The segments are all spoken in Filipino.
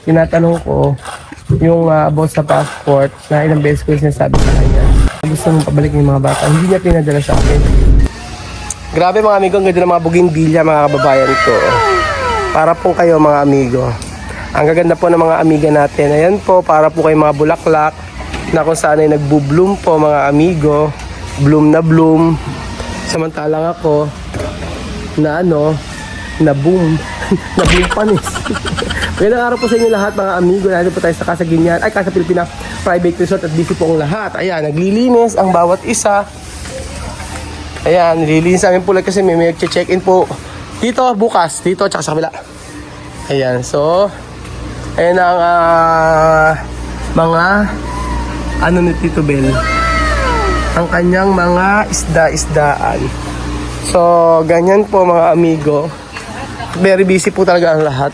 tinatanong ko yung about sa passport na ilang beses ko sinasabi sa kanya. Gusto mong pabalik yung mga bata. Hindi niya pinadala sa akin. Grabe mga amigo, ang ganda ng mga bougainvillea mga kababayan ko. Para po kayo mga amigo. Ang gaganda po ng mga amiga natin. Ayan po, para po kayo mga bulaklak na kung saan ay nagbo-bloom po mga amigo. Bloom na bloom. Samantalang ako na na boom. Na boom panis. Magandang araw po sa inyo lahat mga amigo. Nandito po tayo sa Casa Guinian. Ay, Casa Pilipina Private Resort at busy po ang lahat. Ayan, naglilinis ang bawat isa. Ayan, nililinis namin po kasi may check-in po dito bukas. Dito tsaka sa kabila. Ayan, so ayan ang mga ni Tito Bel. Ang kanyang mga isda-isdaan. So, ganyan po mga amigo. Very busy po talaga ang lahat.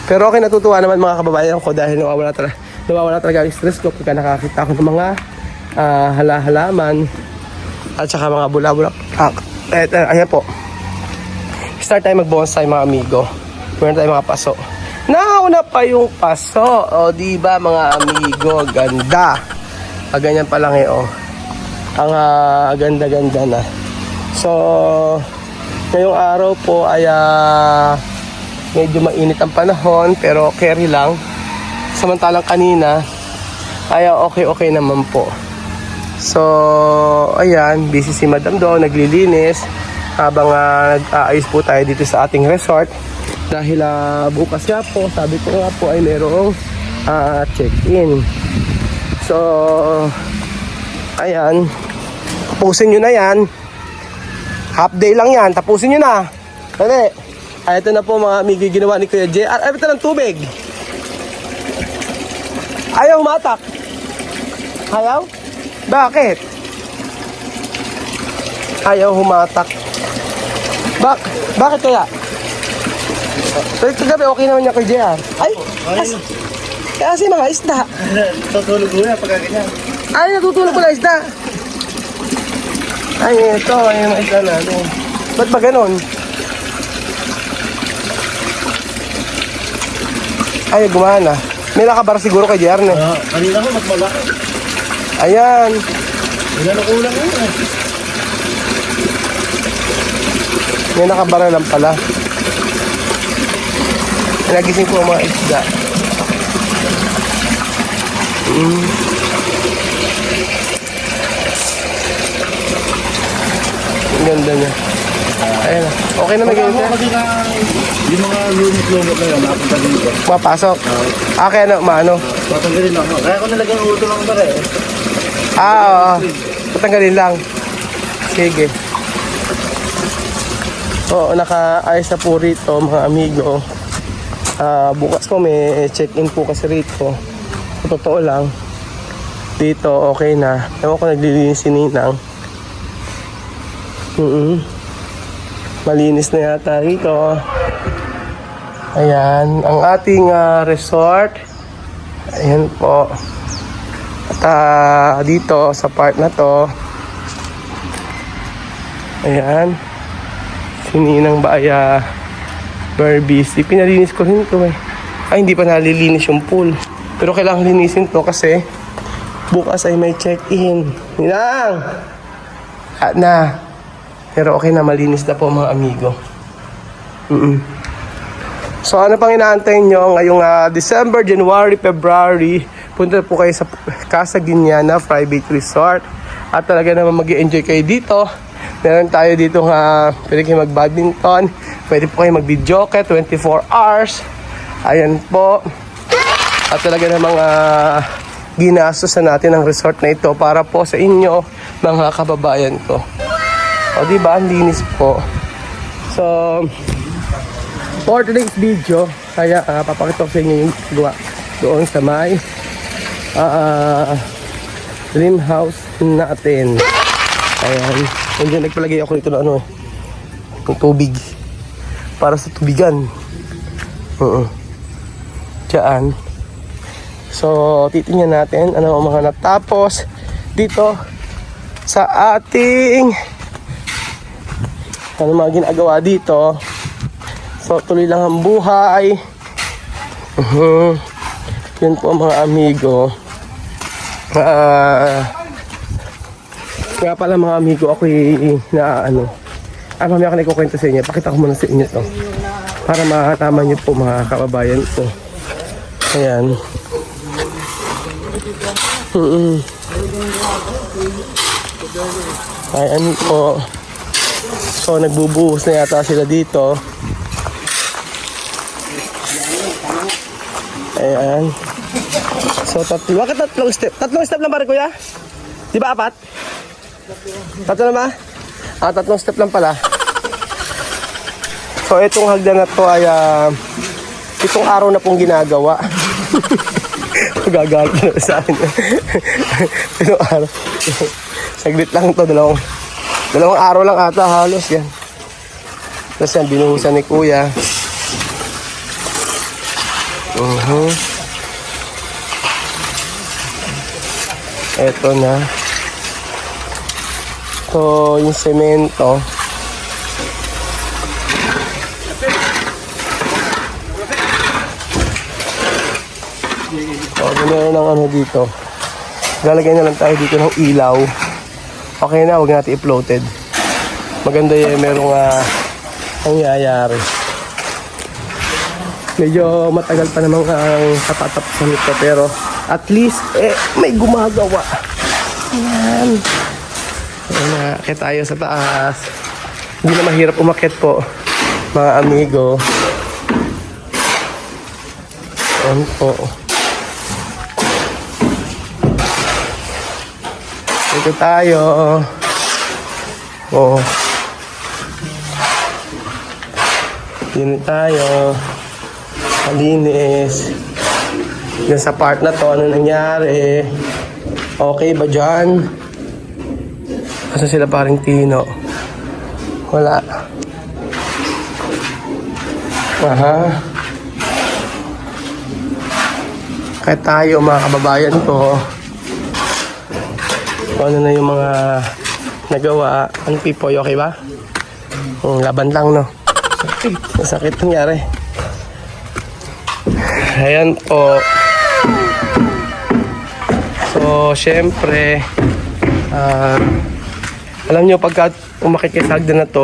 Pero okay, natutuwa naman mga kababayan ko dahil nawawala talaga ang stress ko pagka nakakita ko ng mga halaman at saka mga bula-bulak. Ayan po. Start tayo mag-bonsai mga amigo. Meron tayo mga paso. Nauna pa yung paso. O, diba mga amigo? Ganda. Ganyan pa lang ang ganda-ganda na. So, ngayong araw po ay medyo mainit ang panahon pero carry lang. Samantalang kanina ay okay naman po. So, ayan, busy si Madam doon, naglilinis habang nag-aayos po tayo dito sa ating resort. Dahil bukas nga po, sabi ko nga po ay merong check-in. So, ayan, tapusin nyo na yan. Half day lang yan, tapusin nyo na. Dali. Ay, ito na po mga amigo ginawa ni Kuya JR. Ay, ito ng tubig. Ayaw matak. Ayaw? Bakit? Ayaw humatak. Bakit kaya? Pero kagabi okay naman niya kay JR. Ay, kasi mga isda. Tutulog ko na pagka ganyan. Ay, natutulog pala isda. Ay, ito. Ay, mga isda natin. Ba't ba ganon? Ay, gumana. May nakabar siguro kay JR na. Kanina ko magmalaki. Ayan. Wala na kulang yun. May nakabara lang pala. Nagising ko ang mga isda. Ang ganda niya. Ayan na. Okay na may ganyan. Kasi na yung mga lumot-lumot na yun, napunta dito. Mapasok. Kaya na, maano. Patanggalin ako. Kaya ko nalagyan ng uto lang pala Oo. Patanggalin lang. Sige. Oo, nakaayos na po rito mga amigo. Bukas po may check-in po kasi rito. Sa totoo lang, dito okay na. Ewan ko naglilinis si Ninang. Malinis na yata rito. Ayan, ang ating resort. Ayan po. At dito sa part na to, ayan, si Ninang ba ay very busy. Pinalinis ko rin ito Ay, hindi pa nalilinis yung pool. Pero kailangan linisin to kasi bukas ay may check-in. Ninang! Na. Pero okay na, malinis na po mga amigo. So ano pang inaantay nyo ngayong December, January, February, punta po kayo sa Casa Guinian Private Resort. At talaga naman mag-i-enjoy kayo dito. Meron tayo dito pwede kayo mag-badminton, pwede po kayo mag-videoke 24 hours. Ayan po. At talaga namang ginastos na natin ang resort na ito para po sa inyo mga kababayan ko. O diba, ang linis po. So, for today's video, kaya papakita ko sa inyo yung gawa doon sa may dream house natin. Ayan. Nandiyan nagpalagay ako rito na ng tubig. Para sa tubigan. Diyan. So, titingnan natin ano ang mga natapos dito sa ating ano mga ginagawa dito. So, tuloy lang ang buhay. Yun po mga amigo. Kaya pala mga amigo, ako mamaya ako na ikukwento sa inyo. Pakita ko muna sa inyo to. Para makatama nyo po mga kababayan ko. Ayan. Ayan po. So nagbubuhos na yata sila dito. Ayan. So bakit tatlong step? Tatlong step lang ba rin kuya? Di ba apat? Tatlo na ba? Tatlong step lang pala. So itong hagdan na to ay itong araw na pong ginagawa. Gagalit na sa akin. Itong araw. Saglit lang to, dalawang araw lang ata halos yan. Tapos yan, binuhusan ni kuya. Eto na. So, yung semento. So, meron ng ano dito. Lalagay na lang tayo dito ng ilaw. Okay na, huwag natin i-floated. Maganda yung merong nangyayari. Medyo matagal pa naman ang kapatapos nito, pero at least may gumagawa. Ayan. Ayan, tayo sa taas. Hindi na mahirap umakyat po, mga amigo. Ayan po. Ito tayo. Oh. Yun tayo. Malinis. Yan sa part na to, ano nangyari? Okay ba dyan? Kasi sila paring Tino. Wala. Aha. Kaya tayo mga kababayan ko. Ano na yung mga nagawa. Ano Pipoy, okay ba? Laban lang, no? Masakit nangyari. Ayan po. So, syempre, alam nyo, pagka umakit kayo sa hagdan na to,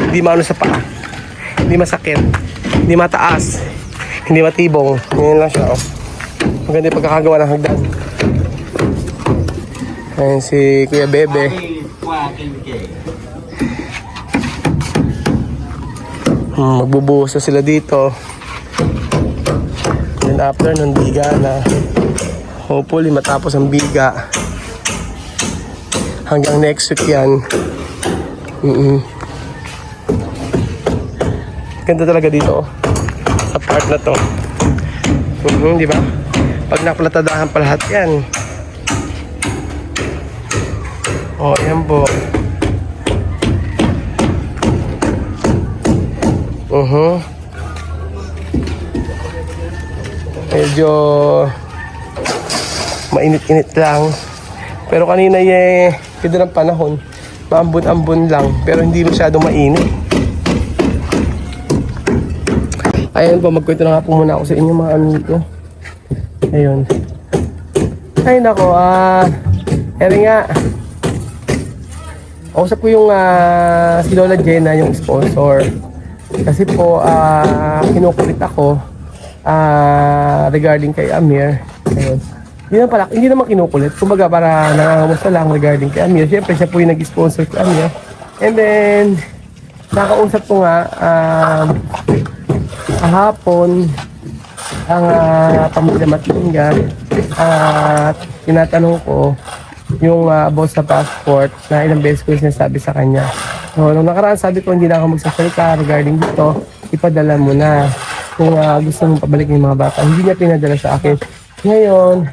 hindi maano sa paa. Hindi masakit. Hindi mataas. Hindi matibong. Ganyan lang siya, oh. Maganda yung pagkakagawa ng hagdan. Ayan si Kuya Bebe. Magbubuhos na sila dito. Then after ng biga na, hopefully matapos ang biga. Hanggang next week yan. Ganda talaga dito, oh. Sa part na to. Di ba? Pag naplatadahan pa lahat yan. Oh, yan po. Medyo mainit-init lang. Pero kanina ganda ng panahon. Maambon-ambon lang. Pero hindi masyadong mainit. Ayun po, magkwento na nga po muna ako sa inyo mga amigo. Ayun. Ay nako, eri nga. Kausap ko yung si Lola Jenna, yung sponsor. Kasi po, kinukulit ako regarding kay Amir. Ayun. Hindi naman kinukulit. Kumbaga para nangangamusta lang regarding kay Amir. Siyempre, siya po yung nag-sponsor kay Amir. And then, nakausap ko nga kahapon ang pamilya Matlinga at tinatanong ko yung boss sa passport na ilang beses ko sinasabi sa kanya. So, nung nakaraan sabi ko hindi na ako magsasalita regarding dito, ipadala mo na kung gusto mong pabalik yung mga bata. Hindi niya pinadala sa akin. Ngayon,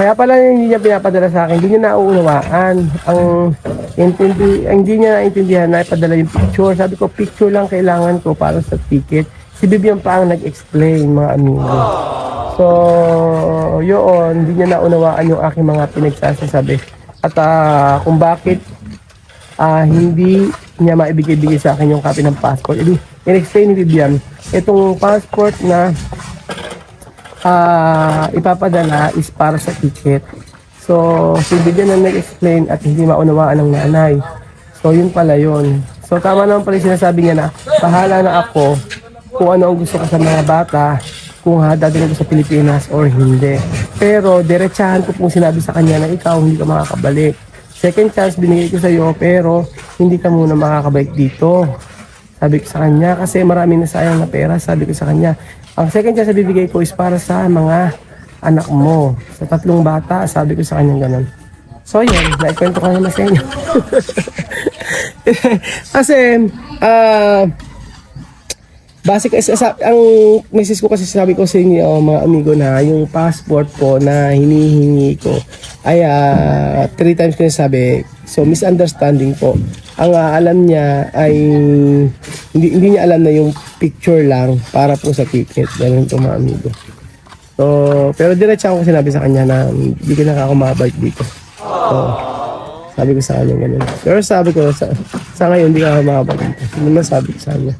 kaya pala hindi niya pinapadala sa akin, hindi niya nauunawaan. Hindi niya naintindihan na ipadala yung picture. Sabi ko, picture lang kailangan ko para sa ticket. Si Bibian pa ang nag-explain, mga amigo. So, yun, hindi niya naunawaan yung aking mga pinagsasabi. At kung bakit hindi niya maibigay-bigay sa akin yung copy ng passport. In-explain ni Bibian, itong passport na ipapadala is para sa ticket. So, si bigyan na nag-explain at hindi maunawaan ng nanay. So, yun pala yun. So, tama naman pala yung sinasabi niya na bahala na ako kung ano ang gusto ko sa mga bata, kung dadalhin ko sa Pilipinas or hindi. Pero, diretsahan ko pong sinabi sa kanya na ikaw hindi ka makakabalik. Second chance binigay ko sa iyo, pero hindi ka muna makakabalik dito. Sabi ko sa kanya, kasi maraming nasayang na pera, sabi ko sa kanya, ang second chance na bibigay ko is para sa mga anak mo. Sa 3 bata, sabi ko sa kanya ganun. So yun, naikwento ko naman sa inyo. Kasi, basic, ang message ko kasi sabi ko sa inyo, mga amigo, na yung passport po na hinihingi ko ay 3 times ko sabi. So, misunderstanding po. Ang alam niya ay hindi niya alam na yung picture lang para po sa ticket. Ganun po, mga amigo. So, pero diretso ako sinabi sa kanya na hindi ka nakakumabalik dito. So, sabi ko sa kanya ganun. Pero sabi ko, sa ngayon hindi ka makabalik dito. Hindi man sabi ko sa kanya.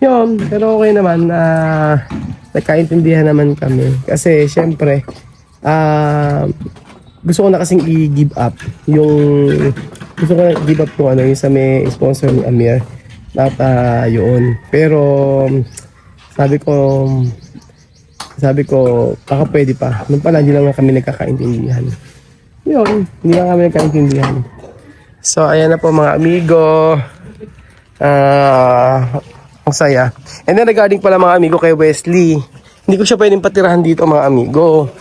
Yun, pero okay naman, nagkaintindihan naman kami. Kasi, syempre, gusto ko na kasing i-give up gusto ko na i-give up kung ano, yung sa may sponsor ni Amir. At, yun. Pero, sabi ko, baka pwede pa. Nung pala, hindi lang kami nagkakaintindihan. Yun, hindi lang kami nagkakaintindihan. So, ayan na po mga amigo. Ang saya. And then regarding pala mga amigo kay Wesley, hindi ko siya pwedeng patirahan dito mga amigo.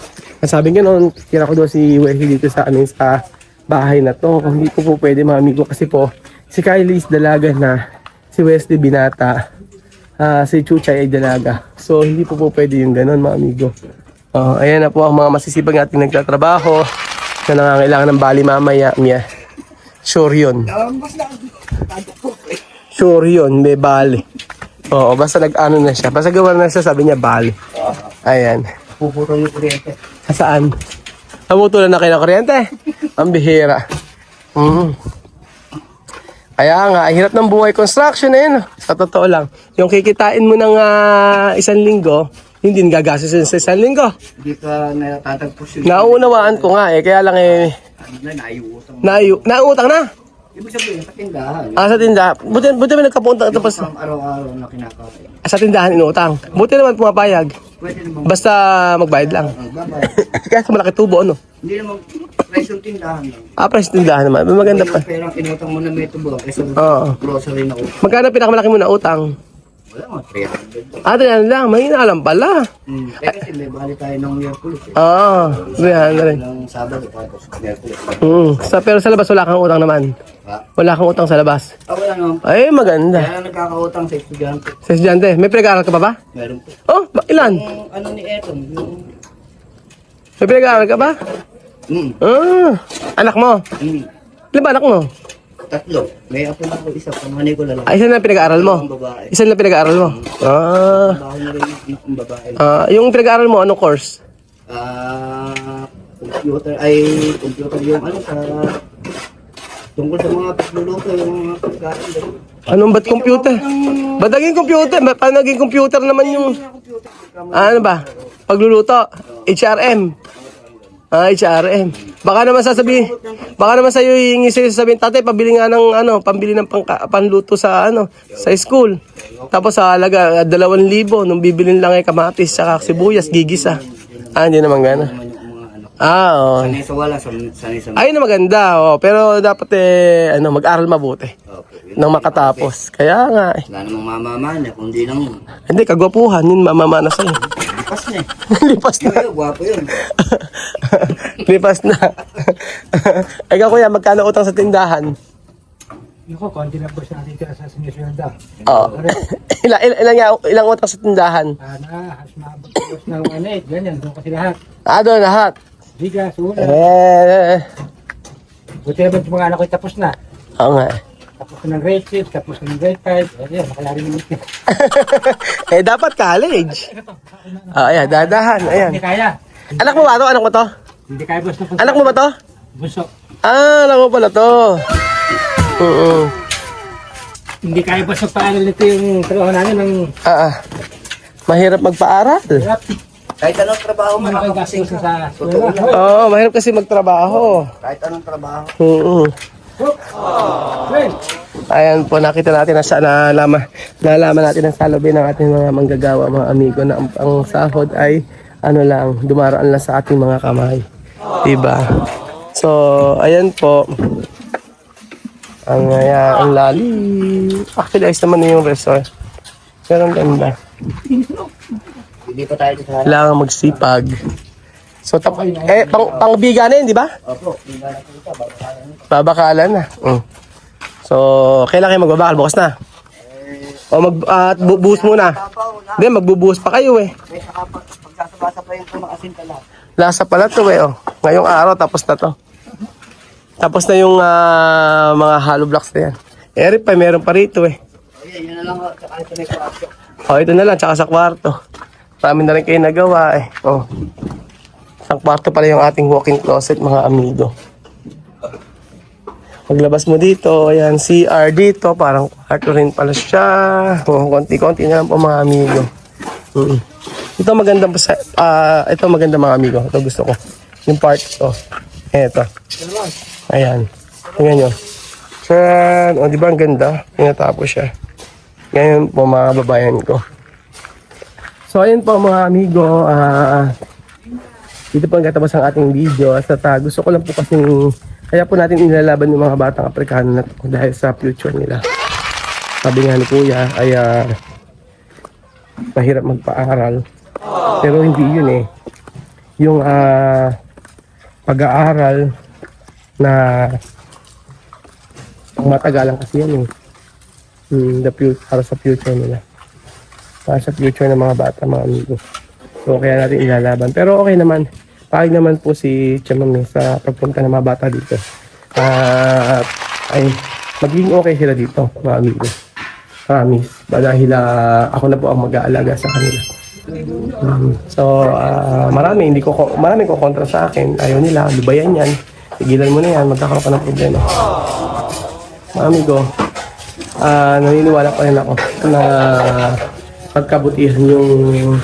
Sabi nga noon, tira ko daw si Wesley dito sa amin sa bahay na to. Hindi ko po pwede mga amigo kasi po si Kylie is dalaga na, si Wesley binata, si Chuchay ay dalaga. So hindi po pwede yung ganun mga amigo. Ayan na po ang mga masisipag natin nagtatrabaho na nangangailangan ng bali mamaya. Sure yun. Sure yun, may bali. Oo, basta nag-ano na siya. Basta gawa na siya, sabi niya, bali. Ayan. Puputol yung kuryente. Saan? Namutulan na kayo ng kuryente? Ang bihira. Kaya nga, hirap ng buhay construction na yun. Sa totoo lang. Yung kikitain mo ng 1 linggo, hindi gagastos sa 1 linggo. Hindi ka natatagpos yun. Nauunawaan ko nga eh. Kaya lang eh, Ano na, naiutang. nauutang na. Ibig sabihin, sa tindahan. Sa tindahan. Buti may nagkapunta tapos Araw-araw na kinakain. sa tindahan inuutang. Buti naman pumapayag. Pwede naman. Basta magbayad lang. Babay. Kaya sa malaki tubo, ano? Hindi naman, price yung tindahan lang. Price tindahan naman. Maganda pa. Yung perang kinutang mo na may tubo, kaysa Oo. grocery na utang. Magkano pinakamalaki mo na utang? Wala mga 300. Yan lang. Mahina lang pala. Kasi may bali tayo ng Miyerkules eh. Yan na rin. Ng Sabado, tapos Miyerkules. Pero sa labas wala kang utang naman. Ha? Wala kang utang sa labas. Wala naman. Ay, maganda. Kaya nagkakautang sa estudyante. Sa estudyante, may pinag-aaral ka pa ba? Meron po. Ilan? Yung ano ni Eton, yung... May pinag-aaral ka ba? Anak mo? Ilan ba anak mo? 3. May apo na ako isa, panganay ko lalaki. Isa na pinag-aaral mo? Ang babae. Isa na pinag-aaral mo? Baho na rin yung babae. Yung pinag-aaral mo, anong course? Computer yung ano sa... Tungkol sa mga pagluluto, yung mga pagkain. Anong ba't computer? Ba't naging computer? Paano naging computer naman yung... Ano ba? Pagluluto? HRM? HRM. Baka naman sa'yo hihingi sa'yo sasabihin, tatay, pabili nga ng pambili ng panluto sa sa school. Tapos sa halaga 2,000, nung bibilin lang ay kamatis saka sibuyas, gigisa. Hindi naman gana. Oo. Sanay sa wala, sanay sa... Ayun na maganda, pero dapat mag-aral mabuti. Nang makatapos. Kaya nga eh. Wala namang mamamana, kundi lang yun. Hindi, kagwapuhan, yun mamamana sa'yo. Lipas na eh. Lipas na. Yung gwapo yun. Lipas na. Ikaw kuya, magkano utang sa tindahan? Ako, konti na po siya natin sa siniswelda. Ilang utang sa tindahan? Mabagpos ng ganyan, doon kasi lahat. Doon lahat. Bigas, ulan. Buti naman yung mga anak ko tapos na. Oo nga. Tapos na ng grade 6, tapos na ng grade 5. Ayan, nakalari naman siya. Dapat college. Ayan, dadahan. Ayan. Hindi kaya. Anak mo ba to? Anak mo to? Hindi kaya boss na punta. Anak mo ba to? Bunso. Anak mo pala to. Hindi kaya boss na paaral nito yung trabaho namin ng... Mahirap magpaaral. Hirap. Kahit anong trabaho Ano kayo gasing sa Totoo yan. Oo, mahirap kasi magtrabaho. Kahit anong trabaho. Oo. Ayan po, nakita natin na nalaman natin ang salobi ng ating mga manggagawa, mga amigo, na ang sahod ay ano lang, dumaraan lang sa ating mga kamay. Diba? So, ayan po. Ang lalim. Actually, ayos naman na yung resort. Pero ang ganda. Hindi pa tayo sa harap. Kailangan magsipag. So, pangbiga na yun, di ba? Opo, hindi na natin ito. Babakalan nito. Babakalan na. So, kailan kayo magbabakal? Bukas na? O bubuhos muna? Hindi, magbubuhos pa kayo eh. May saka pagsasabasa-sabayin ito ng asin pala. Lasa pala to eh. Oh. Ngayong araw, tapos na to. Tapos na yung mga hollow blocks na yan. Eri pa, meron pa rito eh. Ayan, yun na lang. Tsaka ito na yung kwarto. O, ito na lang, tsaka sa kwarto. Marami na rin kayo nagawa eh. O. Sa kwarto pala yung ating walk-in closet, mga amigo. Paglabas mo dito, ayan, CR dito, parang kwarto rin pala siya. O, konti-konti na lang po mga amigo. Ito maganda po sa, ito maganda mga amigo. Ito gusto ko. Yung part ito. Ito. Ayan. Tingnan nyo. Tran. O, di ba ang ganda? Tinatapos siya. Ngayon po mga babayan ko. So, ayun po mga amigo. Dito po ang katapos ang ating video. At gusto ko lang po kasing kaya po natin inilalaban yung mga batang Aprikano na to dahil sa future nila. Sabi nga ni Kuya ay mahirap magpa-aral. Pero hindi yun eh. Yung pag-aaral na matagalan kasi yan eh. Para sa future nila. Para sa future ng mga bata, mga amigo. So kaya natin ilalaban. Pero okay naman. Pahig naman po si Chamame sa pagpunta ng mga bata dito. Ay magiging okay sila dito, mga amigo. Promise. Dahil ako na po ang mag-aalaga sa kanila. So, maraming ko kontra sa akin. Ayaw nila, lubayan yan. Tigilan mo na yan, magkakaroon ka ng problema. Mga amigo, naniniwala pa rin ako na pagkabutihan yung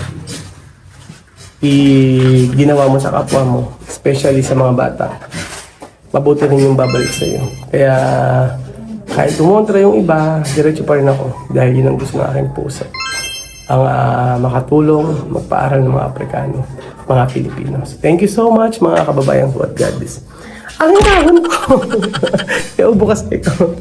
ginawa mo sa kapwa mo, especially sa mga bata, mabuti rin yung babalik sa iyo. Kaya kahit tumontra yung iba, diretso pa rin ako dahil yun ang gusto ng aking puso. Ang makatulong, magpaaral ng mga Aprikano, mga Pilipino. So, thank you so much mga kababayan ko at God bless. Ang dahon ko! Kaya bukas ito.